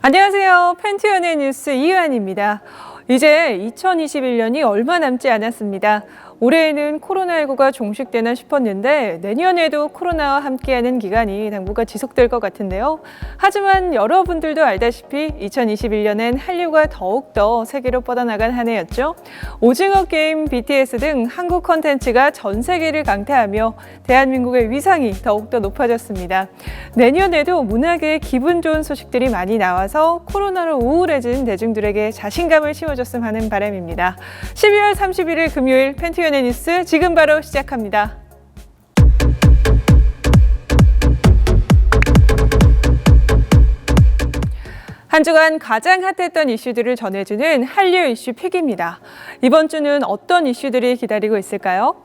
안녕하세요. 팬티언의 뉴스 이유한입니다. 이제 2021년이 얼마 남지 않았습니다. 올해에는 코로나19가 종식되나 싶었는데 내년에도 코로나와 함께하는 기간이 당분간 지속될 것 같은데요. 하지만 여러분들도 알다시피 2021년엔 한류가 더욱더 세계로 뻗어나간 한 해였죠. 오징어 게임, BTS 등 한국 콘텐츠가 전 세계를 강타하며 대한민국의 위상이 더욱더 높아졌습니다. 내년에도 문학의 기분 좋은 소식들이 많이 나와서 코로나로 우울해진 대중들에게 자신감을 심어줬으면 하는 바람입니다. 12월 31일 금요일 팬티언의 뉴스 지금 바로 시작합니다. 한 주간 가장 핫했던 이슈들을 전해주는 한류 이슈 픽입니다. 이번 주는 어떤 이슈들이 기다리고 있을까요?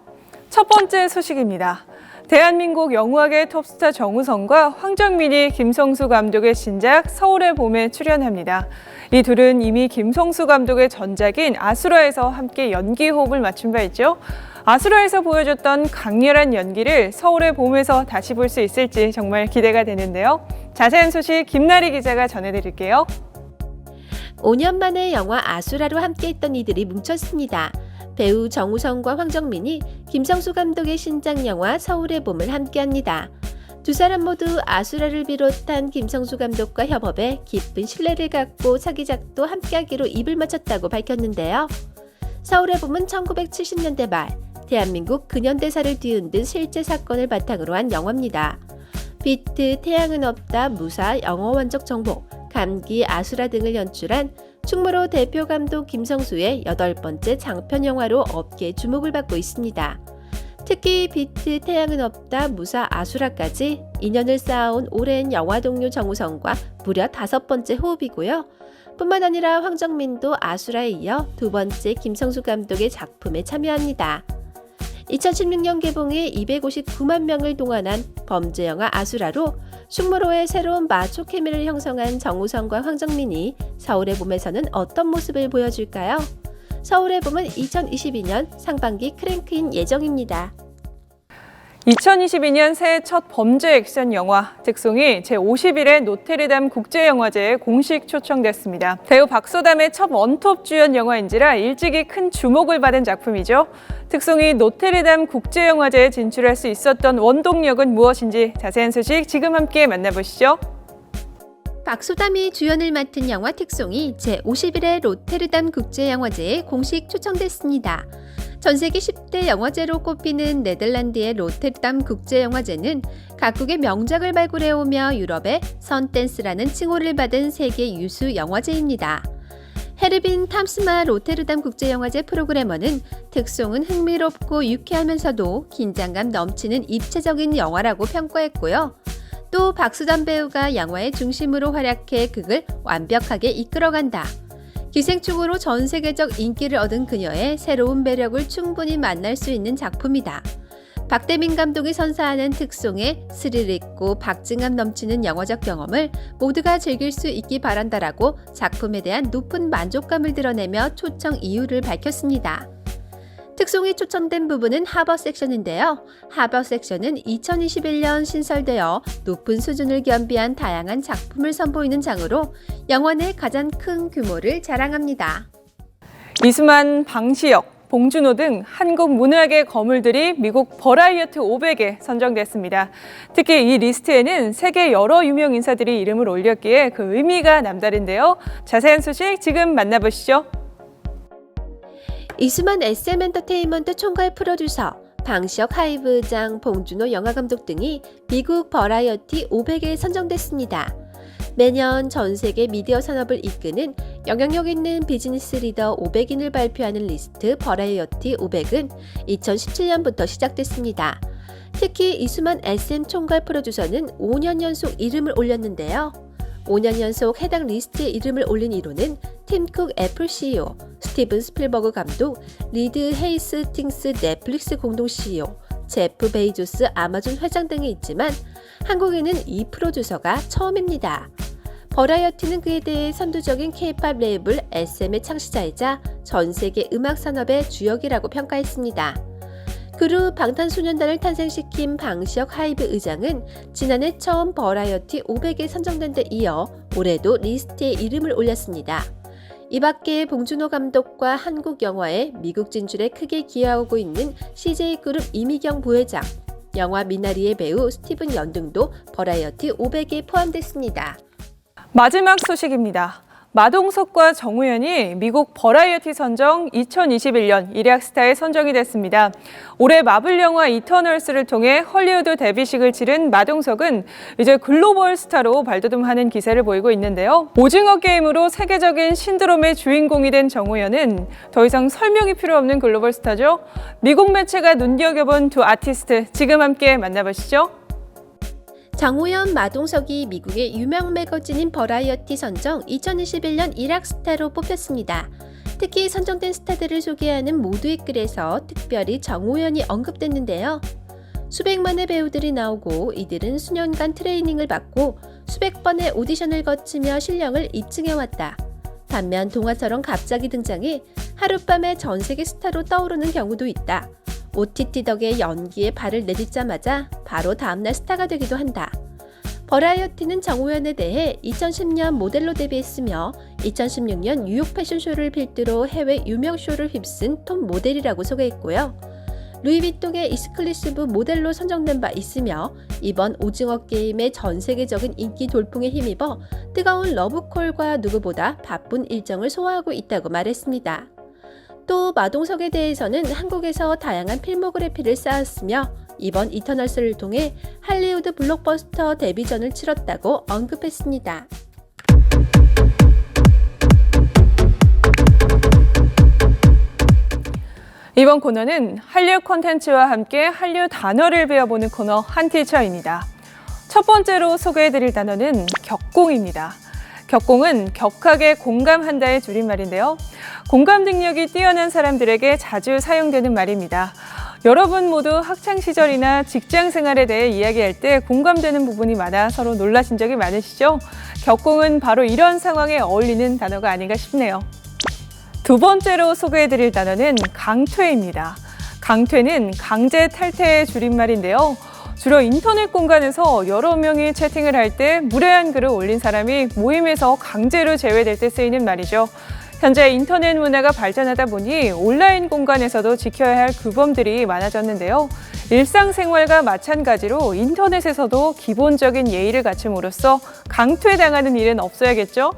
첫 번째 소식입니다. 대한민국 영화계 톱스타 정우성과 황정민이 김성수 감독의 신작 서울의 봄에 출연합니다. 이 둘은 이미 김성수 감독의 전작인 아수라에서 함께 연기 호흡을 맞춘 바 있죠. 아수라에서 보여줬던 강렬한 연기를 서울의 봄에서 다시 볼 수 있을지 정말 기대가 되는데요. 자세한 소식 김나리 기자가 전해드릴게요. 5년 만에 영화 아수라로 함께했던 이들이 뭉쳤습니다. 배우 정우성과 황정민이 김성수 감독의 신작 영화 서울의 봄을 함께합니다. 두 사람 모두 아수라를 비롯한 김성수 감독과 협업에 깊은 신뢰를 갖고 차기작도 함께하기로 입을 맞췄다고 밝혔는데요. 서울의 봄은 1970년대 말 대한민국 근현대사를 뒤흔든 실제 사건을 바탕으로 한 영화입니다. 비트, 태양은 없다, 무사, 영어 원적 정복, 감기, 아수라 등을 연출한 충무로 대표 감독 김성수의 8번째 장편 영화로 업계의 주목을 받고 있습니다. 특히 비트, 태양은 없다, 무사, 아수라까지 인연을 쌓아온 오랜 영화 동료 정우성과 무려 5번째 호흡이고요. 뿐만 아니라 황정민도 아수라에 이어 2번째 김성수 감독의 작품에 참여합니다. 2016년 개봉해 259만 명을 동원한 범죄 영화 아수라로 충무로의 새로운 마초 케미를 형성한 정우성과 황정민이 서울의 봄에서는 어떤 모습을 보여줄까요? 서울의 봄은 2022년 상반기 크랭크인 예정입니다. 2022년 새해 첫 범죄 액션 영화 특송이 제51회 노테르담 국제영화제에 공식 초청됐습니다. 배우 박소담의 첫 원톱 주연 영화인지라 일찍이 큰 주목을 받은 작품이죠. 특송이 노테르담 국제영화제에 진출할 수 있었던 원동력은 무엇인지 자세한 소식 지금 함께 만나보시죠. 박소담이 주연을 맡은 영화 특송이 제51회 로테르담 국제영화제에 공식 초청됐습니다. 전 세계 10대 영화제로 꼽히는 네덜란드의 로테르담 국제영화제는 각국의 명작을 발굴해오며 유럽의 선댄스라는 칭호를 받은 세계 유수 영화제입니다. 헤르빈 탐스마 로테르담 국제영화제 프로그래머는 특송은 흥미롭고 유쾌하면서도 긴장감 넘치는 입체적인 영화라고 평가했고요. 또 박수담 배우가 영화의 중심으로 활약해 극을 완벽하게 이끌어간다. 기생충으로 전 세계적 인기를 얻은 그녀의 새로운 매력을 충분히 만날 수 있는 작품이다. 박대민 감독이 선사하는 특송의 스릴 있고 박진감 넘치는 영화적 경험을 모두가 즐길 수 있기 바란다라고 작품에 대한 높은 만족감을 드러내며 초청 이유를 밝혔습니다. 특송이 초청된 부분은 하버 섹션인데요. 하버 섹션은 2021년 신설되어 높은 수준을 겸비한 다양한 작품을 선보이는 장으로 영화 내 가장 큰 규모를 자랑합니다. 이수만, 방시혁, 봉준호 등 한국 문학의 거물들이 미국 버라이어티 500에 선정됐습니다. 특히 이 리스트에는 세계 여러 유명 인사들이 이름을 올렸기에 그 의미가 남다른데요. 자세한 소식 지금 만나보시죠. 이수만 SM엔터테인먼트 총괄 프로듀서, 방시혁 하이브장, 봉준호 영화감독 등이 미국 버라이어티 500에 선정됐습니다. 매년 전 세계 미디어 산업을 이끄는 영향력 있는 비즈니스 리더 500인을 발표하는 리스트 버라이어티 500은 2017년부터 시작됐습니다. 특히 이수만 SM 총괄 프로듀서는 5년 연속 이름을 올렸는데요. 5년 연속 해당 리스트에 이름을 올린 이로는 팀 쿡 애플 CEO, 스티븐 스필버그 감독, 리드 헤이스팅스 넷플릭스 공동 CEO, 제프 베이조스 아마존 회장 등이 있지만 한국에는 이 프로듀서가 처음입니다. 버라이어티는 그에 대해 선두적인 K-팝 레이블 SM의 창시자이자 전 세계 음악 산업의 주역이라고 평가했습니다. 그룹 방탄소년단을 탄생시킨 방시혁 하이브 의장은 지난해 처음 버라이어티 500에 선정된 데 이어 올해도 리스트에 이름을 올렸습니다. 이 밖에 봉준호 감독과 한국 영화의 미국 진출에 크게 기여하고 있는 CJ그룹 이미경 부회장, 영화 미나리의 배우 스티븐 연 등도 버라이어티 500에 포함됐습니다. 마지막 소식입니다. 마동석과 정우현이 미국 버라이어티 선정 2021년 일약 스타에 선정이 됐습니다. 올해 마블 영화 이터널스를 통해 헐리우드 데뷔식을 치른 마동석은 이제 글로벌 스타로 발돋움하는 기세를 보이고 있는데요. 오징어 게임으로 세계적인 신드롬의 주인공이 된 정우현은 더 이상 설명이 필요 없는 글로벌 스타죠. 미국 매체가 눈여겨본 두 아티스트, 지금 함께 만나보시죠. 정우현, 마동석이 미국의 유명 매거진인 버라이어티 선정 2021년 일약 스타로 뽑혔습니다. 특히 선정된 스타들을 소개하는 모두의 글에서 특별히 정우현이 언급됐는데요. 수백만의 배우들이 나오고 이들은 수년간 트레이닝을 받고 수백 번의 오디션을 거치며 실력을 입증해왔다. 반면 동화처럼 갑자기 등장해 하룻밤에 전 세계 스타로 떠오르는 경우도 있다. OTT 덕에 연기에 발을 내딛자마자 바로 다음날 스타가 되기도 한다. 버라이어티는 정우현에 대해 2010년 모델로 데뷔했으며 2016년 뉴욕 패션쇼를 필두로 해외 유명 쇼를 휩쓴 톱 모델이라고 소개했고요. 루이비통의 익스클루시브 모델로 선정된 바 있으며 이번 오징어 게임의 전 세계적인 인기 돌풍에 힘입어 뜨거운 러브콜과 누구보다 바쁜 일정을 소화하고 있다고 말했습니다. 또 마동석에 대해서는 한국에서 다양한 필모그래피를 쌓았으며 이번 이터널스를 통해 할리우드 블록버스터 데뷔전을 치렀다고 언급했습니다. 이번 코너는 한류 콘텐츠와 함께 한류 단어를 배워보는 코너 한티처입니다. 첫 번째로 소개해드릴 단어는 격공입니다. 격공은 격하게 공감한다의 줄임말인데요. 공감 능력이 뛰어난 사람들에게 자주 사용되는 말입니다. 여러분 모두 학창시절이나 직장생활에 대해 이야기할 때 공감되는 부분이 많아 서로 놀라신 적이 많으시죠? 격공은 바로 이런 상황에 어울리는 단어가 아닌가 싶네요. 두 번째로 소개해드릴 단어는 강퇴입니다. 강퇴는 강제 탈퇴의 줄임말인데요. 주로 인터넷 공간에서 여러 명이 채팅을 할 때 무례한 글을 올린 사람이 모임에서 강제로 제외될 때 쓰이는 말이죠. 현재 인터넷 문화가 발전하다 보니 온라인 공간에서도 지켜야 할 규범들이 많아졌는데요. 일상생활과 마찬가지로 인터넷에서도 기본적인 예의를 갖춤으로써 강퇴당하는 일은 없어야겠죠?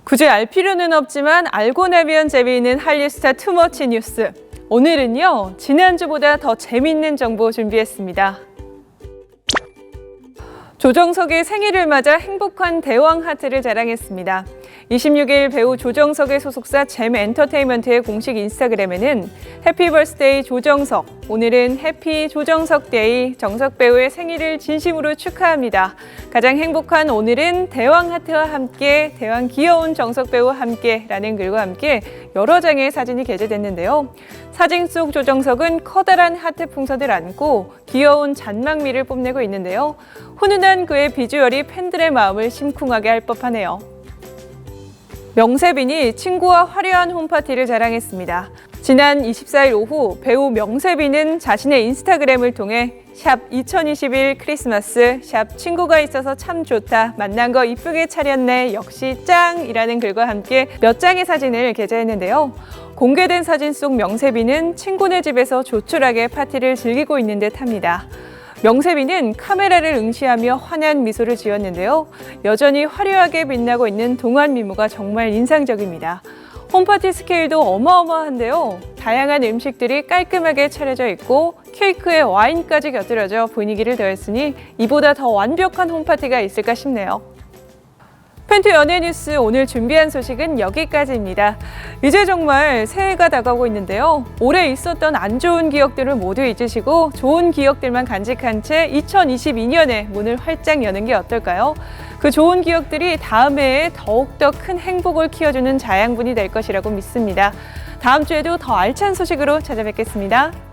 굳이 알 필요는 없지만 알고 나면 재미있는 한류스타 투머치 뉴스. 오늘은요, 지난주보다 더 재미있는 정보 준비했습니다. 조정석의 생일을 맞아 행복한 대왕 하트를 자랑했습니다. 26일 배우 조정석의 소속사 잼 엔터테인먼트의 공식 인스타그램에는 해피 버스데이 조정석, 오늘은 해피 조정석 데이, 정석 배우의 생일을 진심으로 축하합니다. 가장 행복한 오늘은 대왕 하트와 함께, 대왕 귀여운 정석 배우와 함께 라는 글과 함께 여러 장의 사진이 게재됐는데요. 사진 속 조정석은 커다란 하트 풍선을 안고 귀여운 잔망미를 뽐내고 있는데요. 훈훈한 그의 비주얼이 팬들의 마음을 심쿵하게 할 법하네요. 명세빈이 친구와 화려한 홈파티를 자랑했습니다. 지난 24일 오후 배우 명세빈은 자신의 인스타그램을 통해 샵 2021 크리스마스, 샵 친구가 있어서 참 좋다, 만난 거 이쁘게 차렸네, 역시 짱이라는 글과 함께 몇 장의 사진을 게재했는데요. 공개된 사진 속 명세빈은 친구네 집에서 조촐하게 파티를 즐기고 있는 듯 합니다. 명세빈은 카메라를 응시하며 환한 미소를 지었는데요. 여전히 화려하게 빛나고 있는 동안 미모가 정말 인상적입니다. 홈파티 스케일도 어마어마한데요. 다양한 음식들이 깔끔하게 차려져 있고 케이크에 와인까지 곁들여져 분위기를 더했으니 이보다 더 완벽한 홈파티가 있을까 싶네요. 팬티 연예 뉴스 오늘 준비한 소식은 여기까지입니다. 이제 정말 새해가 다가오고 있는데요. 올해 있었던 안 좋은 기억들을 모두 잊으시고 좋은 기억들만 간직한 채 2022년에 문을 활짝 여는 게 어떨까요? 그 좋은 기억들이 다음 해에 더욱더 큰 행복을 키워주는 자양분이 될 것이라고 믿습니다. 다음 주에도 더 알찬 소식으로 찾아뵙겠습니다.